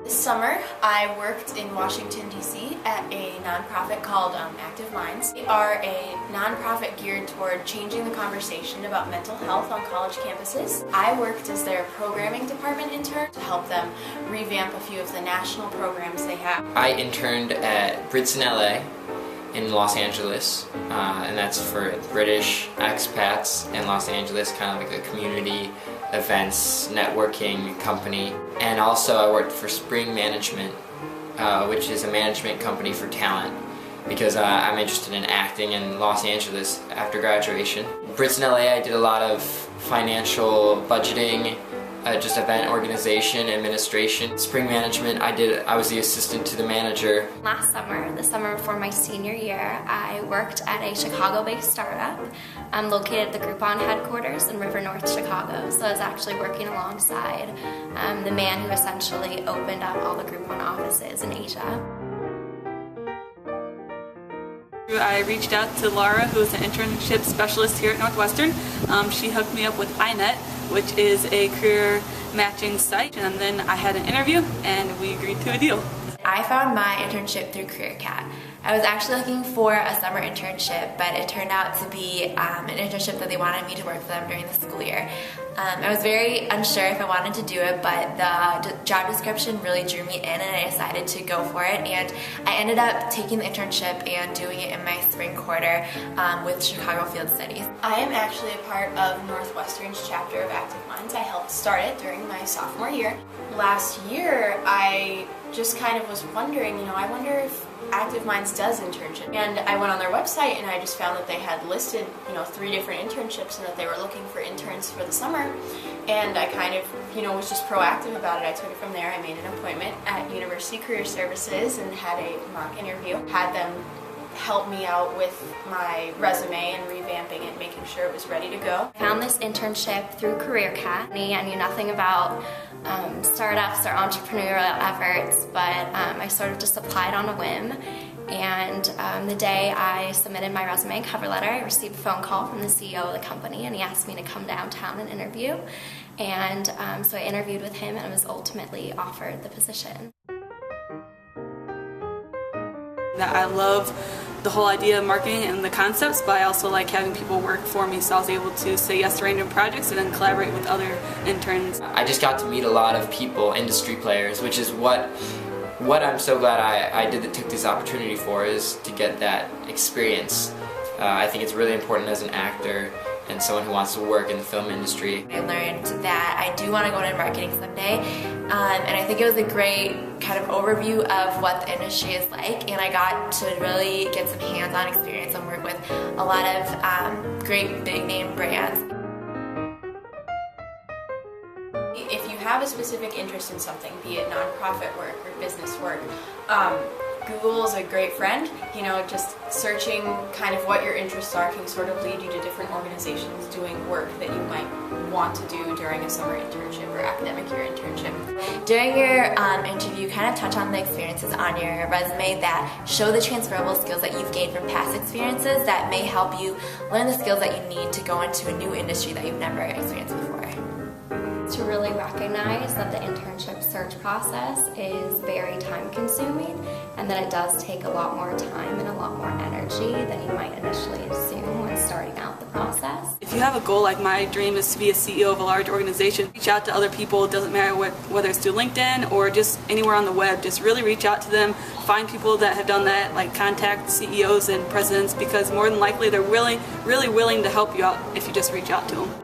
This summer, I worked in Washington, D.C. at a nonprofit called Active Minds. We are a nonprofit geared toward changing the conversation about mental health on college campuses. I worked as their programming department intern to help them revamp a few of the national programs they have. I interned at Brits in LA in Los Angeles, and that's for British expats in Los Angeles, kind of like a community events networking company. And also I worked for Spring Management, which is a management company for talent, because I'm interested in acting in Los Angeles after graduation. Brits in LA, I did a lot of financial budgeting, just event organization, administration. Spring Management, I was the assistant to the manager. Last summer, the summer before my senior year, I worked at a Chicago-based startup located at the Groupon headquarters in River North, Chicago. So I was actually working alongside the man who essentially opened up all the Groupon offices in Asia. I reached out to Laura, who is an internship specialist here at Northwestern. She hooked me up with iNet, which is a career matching site, and then I had an interview and we agreed to a deal. I found my internship through CareerCat. I was actually looking for a summer internship, but it turned out to be an internship that they wanted me to work for them during the school year. I was very unsure if I wanted to do it, but the job description really drew me in and I decided to go for it, and I ended up taking the internship and doing it in my spring quarter with Chicago Field Studies. I am actually a part of Northwestern's chapter of Active Minds. I helped start it during my sophomore year. Last year, I just kind of was wondering, I wonder if Active Minds does internship. And I went on their website and I just found that they had listed, 3 different internships and that they were looking for interns for the summer. And I kind of, was just proactive about it. I took it from there. I made an appointment at University Career Services and had a mock interview. Had them help me out with my resume and revamping it, making sure it was ready to go. I found this internship through CareerCat. I knew nothing about startups or entrepreneurial efforts, but I sort of just applied on a whim. And the day I submitted my resume and cover letter, I received a phone call from the CEO of the company, and he asked me to come downtown and interview. And so I interviewed with him and was ultimately offered the position. I love the whole idea of marketing and the concepts, but I also like having people work for me, so I was able to say yes to random projects and then collaborate with other interns. I just got to meet a lot of people, industry players, which is what I'm so glad I took this opportunity for, is to get that experience. I think it's really important as an actor and someone who wants to work in the film industry. I learned that I do want to go into marketing someday, and I think it was a great kind of overview of what the industry is like, and I got to really get some hands-on experience and work with a lot of great big-name brands. If you have a specific interest in something, be it nonprofit work or business work, Google is a great friend. Just searching kind of what your interests are can sort of lead you to different organizations doing work that you might want to do during a summer internship or academic year internship. During your interview, kind of touch on the experiences on your resume that show the transferable skills that you've gained from past experiences that may help you learn the skills that you need to go into a new industry that you've never experienced before. To really recognize that the internship search process is very time-consuming and that it does take a lot more time and a lot more energy than you might initially assume when starting out the process. If you have a goal, like my dream is to be a CEO of a large organization, reach out to other people. It doesn't matter whether it's through LinkedIn or just anywhere on the web. Just really reach out to them, find people that have done that, like contact CEOs and presidents, because more than likely they're really willing to help you out if you just reach out to them.